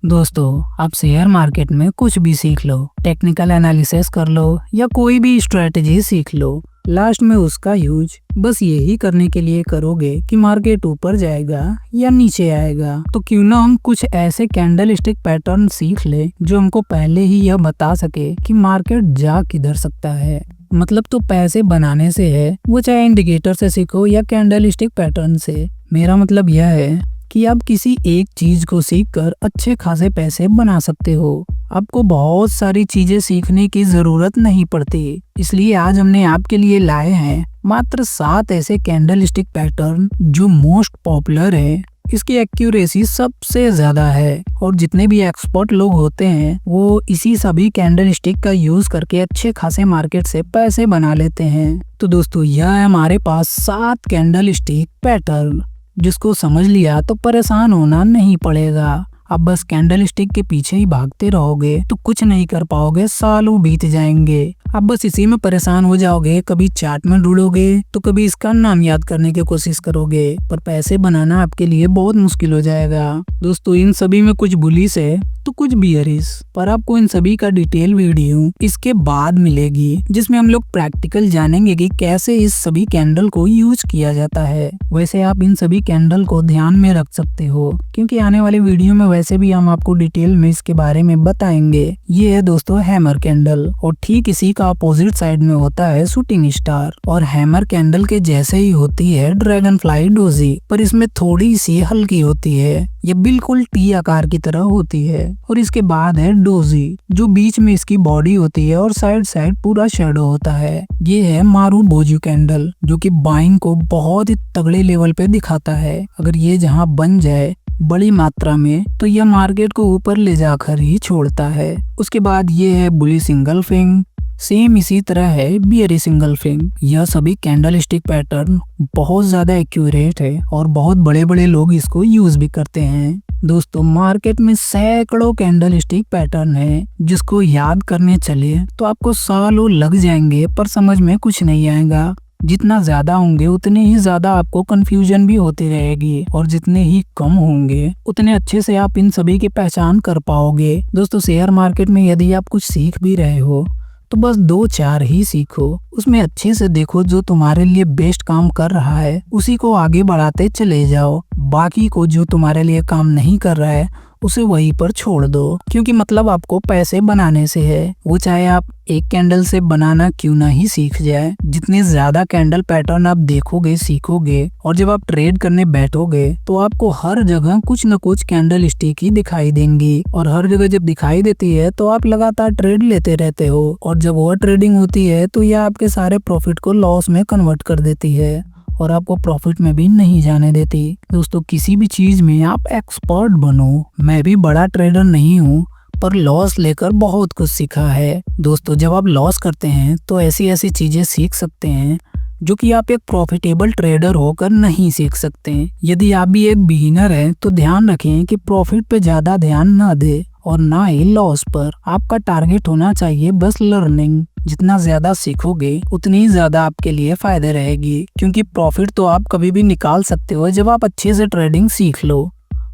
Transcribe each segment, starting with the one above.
दोस्तों, आप share market में कुछ भी सीख लो, टेक्निकल एनालिसिस कर लो या कोई भी स्ट्रेटजी सीख लो, लास्ट में उसका यूज बस यही करने के लिए करोगे कि मार्केट ऊपर जाएगा या नीचे आएगा। तो क्यों ना हम कुछ ऐसे कैंडल स्टिक पैटर्न सीख ले जो हमको पहले ही यह बता सके कि मार्केट जा किधर सकता है। मतलब तो पैसे बनाने से है, वो चाहे इंडिकेटर से सीखो या कैंडल स्टिक पैटर्न से। मेरा मतलब यह है कि आप किसी एक चीज को सीखकर अच्छे खासे पैसे बना सकते हो। आपको बहुत सारी चीजें सीखने की जरूरत नहीं पड़ती। इसलिए आज हमने आपके लिए लाए हैं मात्र 7 ऐसे कैंडल स्टिक पैटर्न जो मोस्ट पॉपुलर है। इसकी एक्यूरेसी सबसे ज्यादा है और जितने भी एक्सपर्ट लोग होते हैं वो इसी सभी कैंडल स्टिक का यूज करके अच्छे खासे मार्केट से पैसे बना लेते हैं। तो दोस्तों, यह है हमारे पास 7 कैंडल स्टिक पैटर्न, जिसको समझ लिया तो परेशान होना नहीं पड़ेगा। अब बस कैंडल स्टिक के पीछे ही भागते रहोगे तो कुछ नहीं कर पाओगे, सालों बीत जाएंगे। अब बस इसी में परेशान हो जाओगे, कभी चार्ट में ढूंढोगे तो कभी इसका नाम याद करने की कोशिश करोगे, पर पैसे बनाना आपके लिए बहुत मुश्किल हो जाएगा। दोस्तों, इन सभी में कुछ बुलिश है तो कुछ बियरिश, पर आपको इन सभी का डिटेल वीडियो इसके बाद मिलेगी, जिसमें हम लोग प्रैक्टिकल जानेंगे कि कैसे इस सभी कैंडल को यूज किया जाता है। वैसे आप इन सभी कैंडल को ध्यान में रख सकते हो, क्योंकि आने वाले वीडियो में वैसे भी हम आपको डिटेल में इसके बारे में बताएंगे। ये है दोस्तों हैमर कैंडल, और ठीक इसी का अपोजिट साइड में होता है शूटिंग स्टार, और हैमर कैंडल के जैसे ही होती है ड्रैगन फ्लाई डोजी, पर इसमें थोड़ी सी हल्की होती है। ये बिल्कुल टी आकार की तरह होती है। और इसके बाद है डोजी, जो बीच में इसकी बॉडी होती है और साइड साइड पूरा शेडो होता है। ये है मारू बोजू कैंडल, जो कि बाइंग को बहुत ही तगड़े लेवल पे दिखाता है। अगर ये जहाँ बन जाए बड़ी मात्रा में तो यह मार्केट को ऊपर ले जाकर ही छोड़ता है। उसके बाद ये है बुली सिंगल फिंग, सेम इसी तरह है बियरी सिंगल फिंग। यह सभी कैंडल स्टिक पैटर्न बहुत ज्यादा एक्यूरेट है और बहुत बड़े बड़े लोग इसको यूज भी करते हैं। दोस्तों, मार्केट में सैकड़ों कैंडल स्टिक पैटर्न है, जिसको याद करने चले तो आपको सालों लग जाएंगे, पर समझ में कुछ नहीं आएगा। जितना ज्यादा होंगे उतने ही ज्यादा आपको कंफ्यूजन भी होती रहेगी, और जितने ही कम होंगे उतने अच्छे से आप इन सभी की पहचान कर पाओगे। दोस्तों, शेयर मार्केट में यदि आप कुछ सीख भी रहे हो तो बस 2-4 ही सीखो, उसमें अच्छे से देखो, जो तुम्हारे लिए बेस्ट काम कर रहा है उसी को आगे बढ़ाते चले जाओ। बाकी को जो तुम्हारे लिए काम नहीं कर रहा है उसे वहीं पर छोड़ दो, क्योंकि मतलब आपको पैसे बनाने से है, वो चाहे आप एक कैंडल से बनाना क्यों ना ही सीख जाए। जितने ज्यादा कैंडल पैटर्न आप देखोगे, सीखोगे, और जब आप ट्रेड करने बैठोगे तो आपको हर जगह कुछ न कुछ कैंडल स्टिक ही दिखाई देंगी, और हर जगह जब दिखाई देती है तो आप लगातार ट्रेड लेते रहते हो, और जब ओवर ट्रेडिंग होती है तो यह आपके सारे प्रॉफिट को लॉस में कन्वर्ट कर देती है और आपको प्रॉफिट में भी नहीं जाने देती। दोस्तों, किसी भी चीज में आप एक्सपर्ट बनो। मैं भी बड़ा ट्रेडर नहीं हूँ, पर लॉस लेकर बहुत कुछ सीखा है। दोस्तों, जब आप लॉस करते हैं तो ऐसी ऐसी चीजें सीख सकते हैं जो कि आप एक प्रॉफिटेबल ट्रेडर होकर नहीं सीख सकते। यदि आप भी एक बिगिनर हैं तो ध्यान रखें कि प्रॉफिट पे ज्यादा ध्यान ना दे और ना ही लॉस पर। आपका टारगेट होना चाहिए बस लर्निंग। जितना ज्यादा सीखोगे उतनी ही ज्यादा आपके लिए फायदे रहेगी, क्योंकि प्रॉफिट तो आप कभी भी निकाल सकते हो जब आप अच्छे से ट्रेडिंग सीख लो,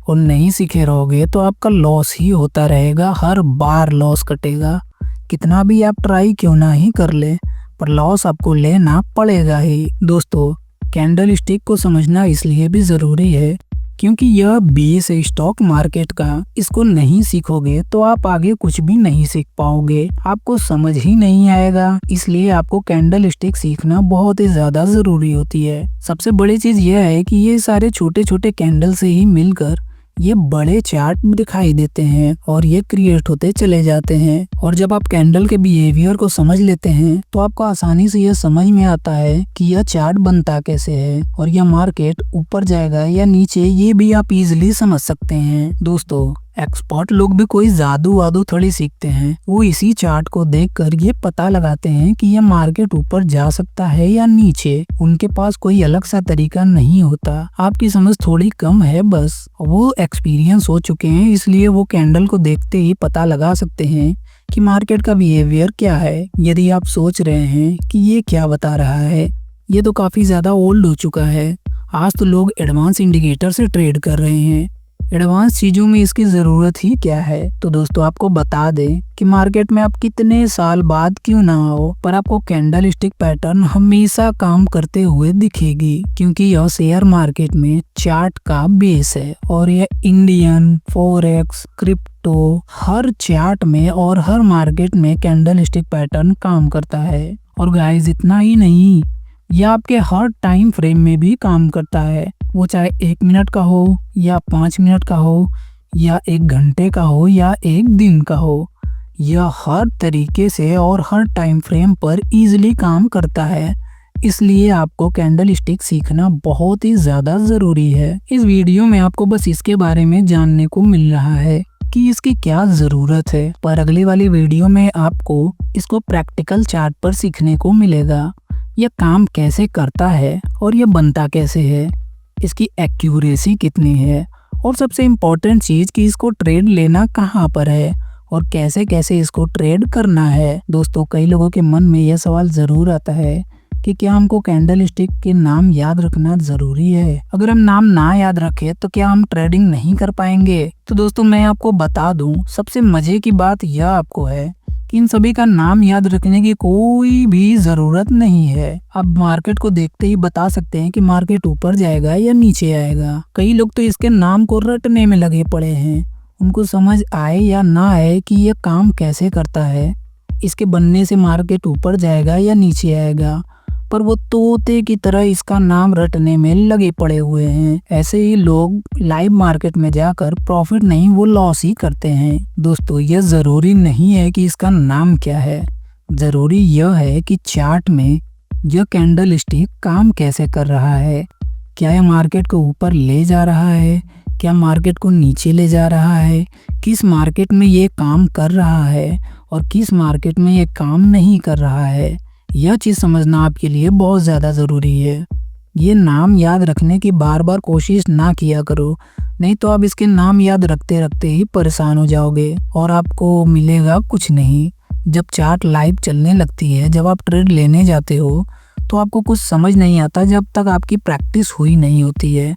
और नहीं सीखे रहोगे तो आपका लॉस ही होता रहेगा। हर बार लॉस कटेगा, कितना भी आप ट्राई क्यों ना ही कर ले, पर लॉस आपको लेना पड़ेगा ही। दोस्तों, कैंडल स्टिक को समझना इसलिए भी जरूरी है क्योंकि यह बेस है स्टॉक मार्केट का। इसको नहीं सीखोगे तो आप आगे कुछ भी नहीं सीख पाओगे, आपको समझ ही नहीं आएगा। इसलिए आपको कैंडल स्टिक सीखना बहुत ही ज्यादा जरूरी होती है। सबसे बड़ी चीज यह है कि ये सारे छोटे छोटे कैंडल से ही मिलकर ये बड़े चार्ट दिखाई देते हैं और ये क्रिएट होते चले जाते हैं। और जब आप कैंडल के बिहेवियर को समझ लेते हैं तो आपको आसानी से यह समझ में आता है कि यह चार्ट बनता कैसे है और यह मार्केट ऊपर जाएगा या नीचे, ये भी आप इजीली समझ सकते हैं। दोस्तों, एक्सपर्ट लोग भी कोई जादू वादू थोड़ी सीखते हैं, वो इसी चार्ट को देखकर ये पता लगाते हैं कि यह मार्केट ऊपर जा सकता है या नीचे। उनके पास कोई अलग सा तरीका नहीं होता। आपकी समझ थोड़ी कम है, बस वो एक्सपीरियंस हो चुके हैं, इसलिए वो कैंडल को देखते ही पता लगा सकते हैं कि मार्केट का बिहेवियर क्या है। यदि आप सोच रहे हैं कि ये क्या बता रहा है, ये तो काफी ज्यादा ओल्ड हो चुका है। आज तो लोग एडवांस इंडिकेटर से ट्रेड कर रहे हैं। एडवांस चीजों में इसकी जरूरत ही क्या है। तो दोस्तों आपको बता दें कि मार्केट में आप कितने साल बाद क्यों ना हो, पर आपको कैंडल स्टिक पैटर्न हमेशा काम करते हुए दिखेगी, क्योंकि यह शेयर मार्केट में चार्ट का बेस है और यह इंडियन, फॉरेक्स, क्रिप्टो हर चार्ट में और हर मार्केट में कैंडल स्टिक पैटर्न काम करता है। और गाइस इतना ही नहीं, यह आपके हर टाइम फ्रेम में भी काम करता है, वो चाहे 1 मिनट का हो या 5 मिनट का हो या 1 घंटे का हो या 1 दिन का हो। यह हर तरीके से और हर टाइम फ्रेम पर इजीली काम करता है। इसलिए आपको कैंडल स्टिक सीखना बहुत ही ज़्यादा ज़रूरी है। इस वीडियो में आपको बस इसके बारे में जानने को मिल रहा है कि इसकी क्या ज़रूरत है, पर अगली वाली वीडियो में आपको इसको प्रैक्टिकल चार्ट पर सीखने को मिलेगा। यह काम कैसे करता है और यह बनता कैसे है, इसकी एक्यूरेसी कितनी है, और सबसे इम्पोर्टेंट चीज़ कि इसको ट्रेड लेना कहाँ पर है और कैसे कैसे इसको ट्रेड करना है। दोस्तों कई लोगों के मन में यह सवाल ज़रूर आता है कि क्या हमको कैंडल स्टिक के नाम याद रखना ज़रूरी है। अगर हम नाम ना याद रखें तो क्या हम ट्रेडिंग नहीं कर पाएंगे। तो दोस्तों मैं आपको बता दूं, सबसे मज़े की बात यह आपको है कि इन सभी का नाम याद रखने की कोई भी ज़रूरत नहीं है। आप मार्केट को देखते ही बता सकते हैं कि मार्केट ऊपर जाएगा या नीचे आएगा। कई लोग तो इसके नाम को रटने में लगे पड़े हैं, उनको समझ आए या ना आए कि यह काम कैसे करता है, इसके बनने से मार्केट ऊपर जाएगा या नीचे आएगा, पर वो तोते की तरह इसका नाम रटने में लगे पड़े हुए हैं। ऐसे ही लोग लाइव मार्केट में जाकर प्रॉफिट नहीं वो लॉस ही करते हैं। दोस्तों यह ज़रूरी नहीं है कि इसका नाम क्या है, ज़रूरी यह है कि चार्ट में यह कैंडल स्टिक काम कैसे कर रहा है। क्या यह मार्केट को ऊपर ले जा रहा है, क्या मार्केट को नीचे ले जा रहा है, किस मार्केट में ये काम कर रहा है और किस मार्केट में ये काम नहीं कर रहा है। यह चीज़ समझना आपके लिए बहुत ज़्यादा ज़रूरी है। ये नाम याद रखने की बार बार कोशिश ना किया करो, नहीं तो आप इसके नाम याद रखते रखते ही परेशान हो जाओगे और आपको मिलेगा कुछ नहीं। जब चार्ट लाइव चलने लगती है, जब आप ट्रेड लेने जाते हो, तो आपको कुछ समझ नहीं आता जब तक आपकी प्रैक्टिस हुई नहीं होती है।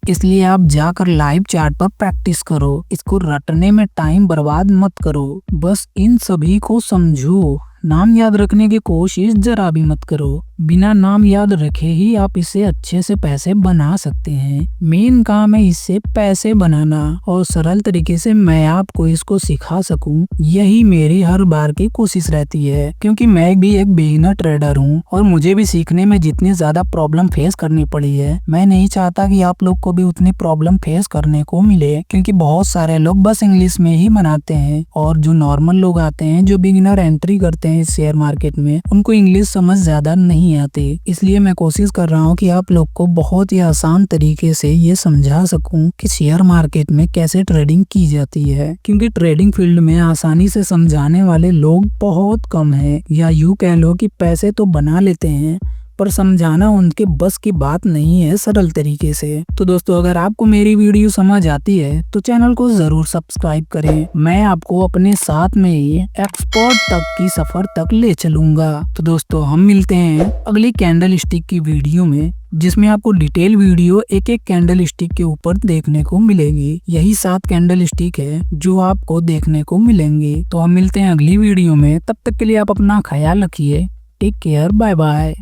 इसलिए आप जाकर लाइव चार्ट पर प्रैक्टिस करो, इसको रटने में टाइम बर्बाद मत करो। बस इन सभी को समझो, नाम याद रखने की कोशिश जरा भी मत करो। बिना नाम याद रखे ही आप इससे अच्छे से पैसे बना सकते हैं। मेन काम है इससे पैसे बनाना और सरल तरीके से मैं आपको इसको सिखा सकूं, यही मेरी हर बार की कोशिश रहती है, क्योंकि मैं भी एक बिगिनर ट्रेडर हूं और मुझे भी सीखने में जितनी ज्यादा प्रॉब्लम फेस करनी पड़ी है, मैं नहीं चाहता कि आप लोग को भी उतनी प्रॉब्लम फेस करने को मिले, क्योंकि बहुत सारे लोग बस इंग्लिश में ही बनाते हैं और जो नॉर्मल लोग आते हैं, जो बिगिनर एंट्री करते हैं इस शेयर मार्केट में, उनको इंग्लिश समझ ज्यादा नहीं आती। इसलिए मैं कोशिश कर रहा हूँ कि आप लोग को बहुत ही आसान तरीके से ये समझा सकूं कि शेयर मार्केट में कैसे ट्रेडिंग की जाती है, क्योंकि ट्रेडिंग फील्ड में आसानी से समझाने वाले लोग बहुत कम हैं, या यूँ कह लो कि पैसे तो बना लेते हैं पर समझाना उनके बस की बात नहीं है सरल तरीके से। तो दोस्तों अगर आपको मेरी वीडियो समझ आती है तो चैनल को जरूर सब्सक्राइब करें। मैं आपको अपने साथ में ही एक्सपर्ट तक की सफर तक ले चलूंगा। तो दोस्तों हम मिलते हैं अगली कैंडल स्टिक की वीडियो में, जिसमें आपको डिटेल वीडियो एक एक कैंडल स्टिक के ऊपर देखने को मिलेगी। यही 7 कैंडल स्टिक है जो आपको देखने को मिलेंगी। तो हम मिलते हैं अगली वीडियो में, तब तक के लिए आप अपना ख्याल रखिए। Take care, bye bye.